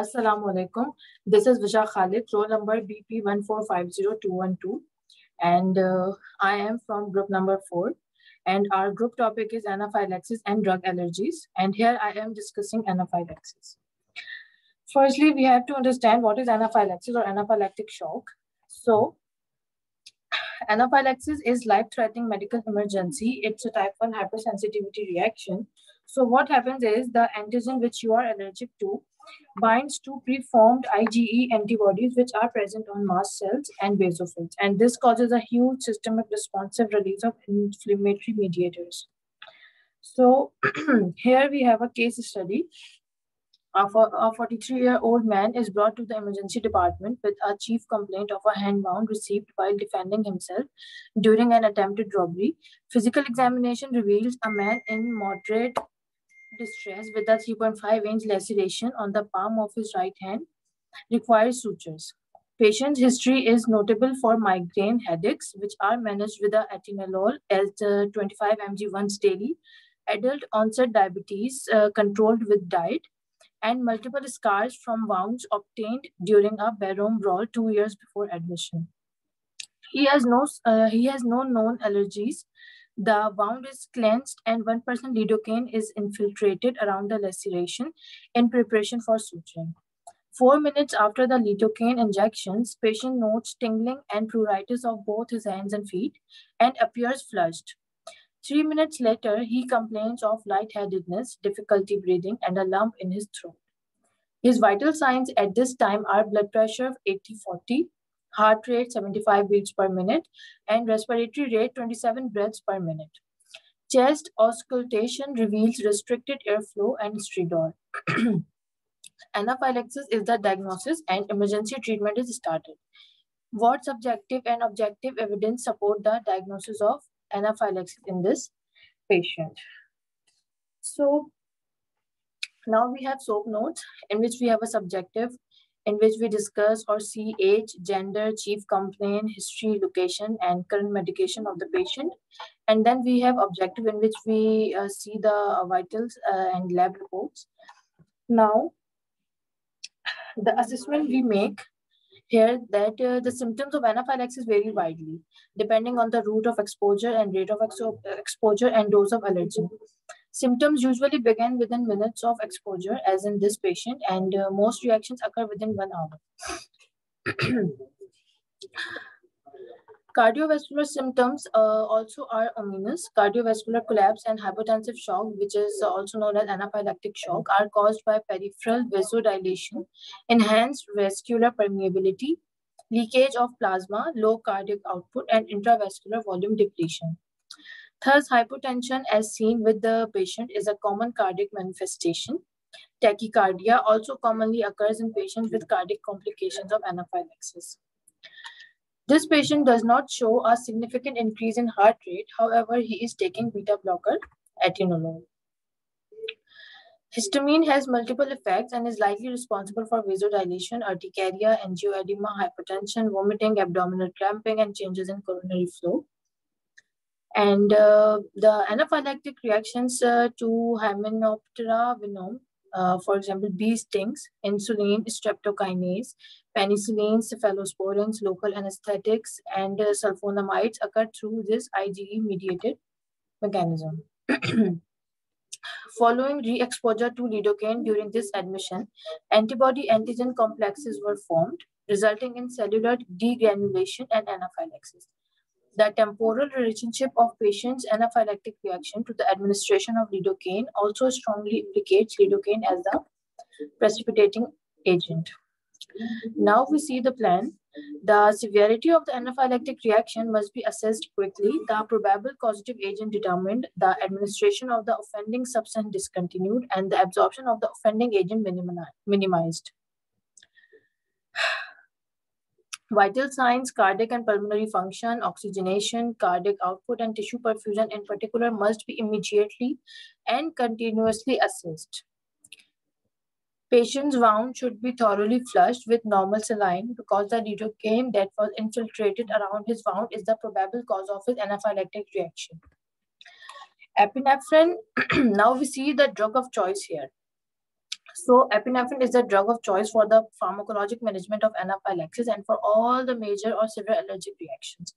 Assalamu alaikum. This is Visha Khalid, roll number BP 1450212, and I am from group number 4. And our group topic is anaphylaxis and drug allergies. And here I am discussing anaphylaxis. Firstly, we have to understand what is anaphylaxis or anaphylactic shock. So, anaphylaxis is life-threatening medical emergency. It's a type 1 hypersensitivity reaction. So what happens is the antigen which you are allergic to binds to preformed IgE antibodies which are present on mast cells and basophils. And this causes a huge systemic responsive release of inflammatory mediators. So here we have a case study. A 43-year-old man is brought to the emergency department with a chief complaint of a hand wound received while defending himself during an attempted robbery. Physical examination reveals a man in moderate distress with a 3.5-inch laceration on the palm of his right hand requires sutures. Patient's history is notable for migraine headaches, which are managed with a atenolol as 25 mg once daily, adult onset diabetes controlled with diet, and multiple scars from wounds obtained during a barroom brawl 2 years before admission. He has no known allergies. The wound is cleansed and 1% lidocaine is infiltrated around the laceration in preparation for suturing. 4 minutes after the lidocaine injections, patient notes tingling and pruritus of both his hands and feet and appears flushed. 3 minutes later, he complains of lightheadedness, difficulty breathing, and a lump in his throat. His vital signs at this time are blood pressure of 80/40, heart rate 75 beats per minute, and respiratory rate 27 breaths per minute. Chest auscultation reveals restricted airflow and stridor. Anaphylaxis is the diagnosis and emergency treatment is started. What subjective and objective evidence support the diagnosis of anaphylaxis in this patient? So now we have SOAP notes in which we have a subjective in which we discuss or see age, gender, chief complaint, history, location, and current medication of the patient. And then we have objective in which we see the vitals and lab reports. Now, the assessment we make here that the symptoms of anaphylaxis vary widely depending on the route of exposure and rate of exposure and dose of allergen. Symptoms usually begin within minutes of exposure, as in this patient, and most reactions occur within 1 hour. Cardiovascular symptoms also are ominous. Cardiovascular collapse and hypotensive shock, which is also known as anaphylactic shock, are caused by peripheral vasodilation, enhanced vascular permeability, leakage of plasma, low cardiac output, and intravascular volume depletion. Thus, hypotension, as seen with the patient, is a common cardiac manifestation. Tachycardia also commonly occurs in patients with cardiac complications of anaphylaxis. This patient does not show a significant increase in heart rate. However, he is taking beta blocker atenolol. Histamine has multiple effects and is likely responsible for vasodilation, urticaria, angioedema, hypertension, vomiting, abdominal cramping, and changes in coronary flow. And the anaphylactic reactions to Hymenoptera venom, for example, bee stings, insulin, streptokinase, penicillin, cephalosporins, local anesthetics, and sulfonamides occur through this IgE-mediated mechanism. Following re-exposure to lidocaine during this admission, antibody-antigen complexes were formed, resulting in cellular degranulation and anaphylaxis. The temporal relationship of patient's anaphylactic reaction to the administration of lidocaine also strongly implicates lidocaine as the precipitating agent. Now we see the plan. The severity of the anaphylactic reaction must be assessed quickly, the probable causative agent determined, the administration of the offending substance discontinued, and the absorption of the offending agent minimized. Vital signs, cardiac and pulmonary function, oxygenation, cardiac output, and tissue perfusion in particular must be immediately and continuously assessed. Patient's wound should be thoroughly flushed with normal saline because the lidocaine that was infiltrated around his wound is the probable cause of his anaphylactic reaction. Epinephrine, now we see the drug of choice here. So epinephrine is the drug of choice for the pharmacologic management of anaphylaxis and for all the major or severe allergic reactions.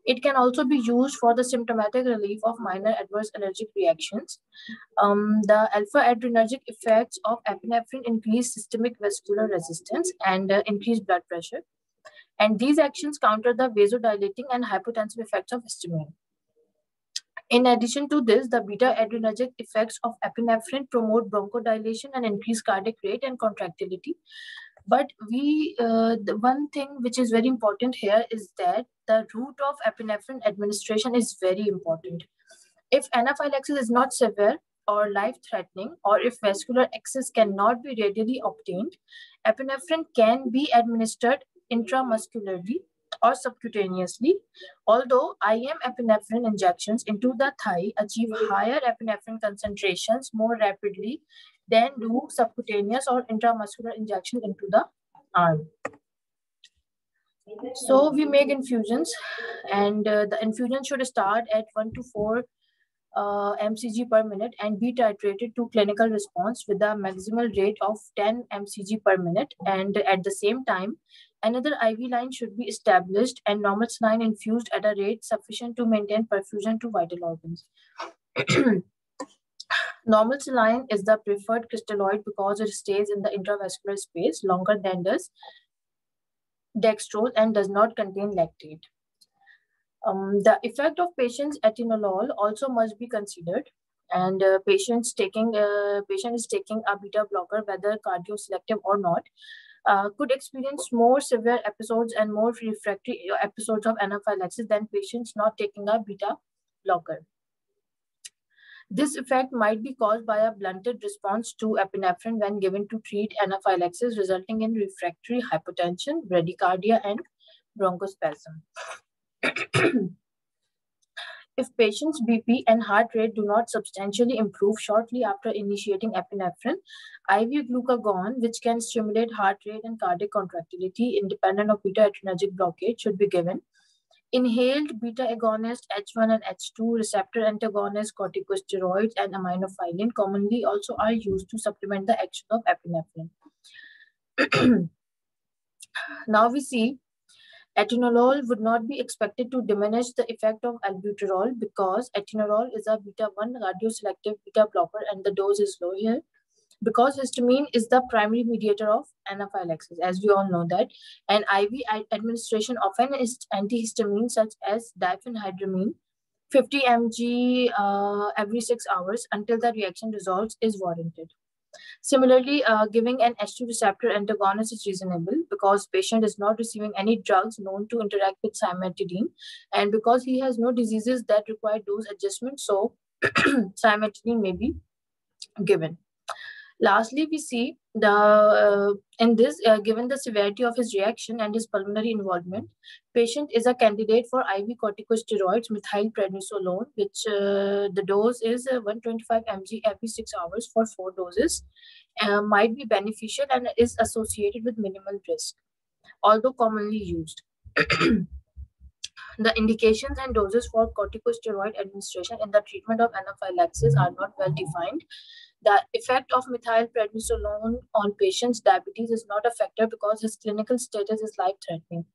It can also be used for the symptomatic relief of minor adverse allergic reactions. The alpha-adrenergic effects of epinephrine increase systemic vascular resistance and increase blood pressure. And these actions counter the vasodilating and hypotensive effects of histamine. In addition to this, the beta-adrenergic effects of epinephrine promote bronchodilation and increase cardiac rate and contractility. But the one thing which is very important here is that the route of epinephrine administration is very important. If anaphylaxis is not severe or life-threatening, or if vascular access cannot be readily obtained, epinephrine can be administered intramuscularly or subcutaneously, although IM epinephrine injections into the thigh achieve higher epinephrine concentrations more rapidly than do subcutaneous or intramuscular injection into the arm. So we make infusions, and the infusion should start at 1 to 4 mcg per minute and be titrated to clinical response with a maximal rate of 10 mcg per minute. And at the same time, another IV line should be established and normal saline infused at a rate sufficient to maintain perfusion to vital organs. Normal saline is the preferred crystalloid because it stays in the intravascular space longer than does dextrose and does not contain lactate. The effect of patient's atenolol also must be considered, and patient is taking a beta blocker, whether cardioselective or not, could experience more severe episodes and more refractory episodes of anaphylaxis than patients not taking a beta blocker. This effect might be caused by a blunted response to epinephrine when given to treat anaphylaxis, resulting in refractory hypotension, bradycardia, and bronchospasm. If patients' BP and heart rate do not substantially improve shortly after initiating epinephrine, IV glucagon, which can stimulate heart rate and cardiac contractility independent of beta-adrenergic blockade, should be given. Inhaled beta agonist H1 and H2 receptor antagonist, corticosteroids, and aminophylline commonly also are used to supplement the action of epinephrine. Now we see atenolol would not be expected to diminish the effect of albuterol because atenolol is a beta-1 radioselective beta blocker and the dose is low here. Because histamine is the primary mediator of anaphylaxis, as we all know that, and IV administration often is antihistamine such as diphenhydramine, 50 mg every 6 hours until the reaction resolves is warranted. Similarly, giving an H2 receptor antagonist is reasonable because patient is not receiving any drugs known to interact with cimetidine, and because he has no diseases that require dose adjustment, so cimetidine may be given. Lastly, we see given the severity of his reaction and his pulmonary involvement, patient is a candidate for IV corticosteroids, methylprednisolone, which the dose is 125 mg every 6 hours for 4 doses, might be beneficial and is associated with minimal risk, although commonly used. The indications and doses for corticosteroid administration in the treatment of anaphylaxis are not well defined. The effect of methylprednisolone on patients' diabetes is not a factor because his clinical status is life-threatening.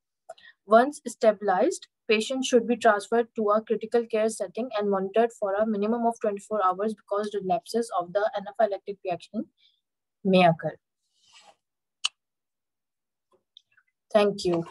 Once stabilized, patients should be transferred to a critical care setting and monitored for a minimum of 24 hours because relapses of the anaphylactic reaction may occur. Thank you.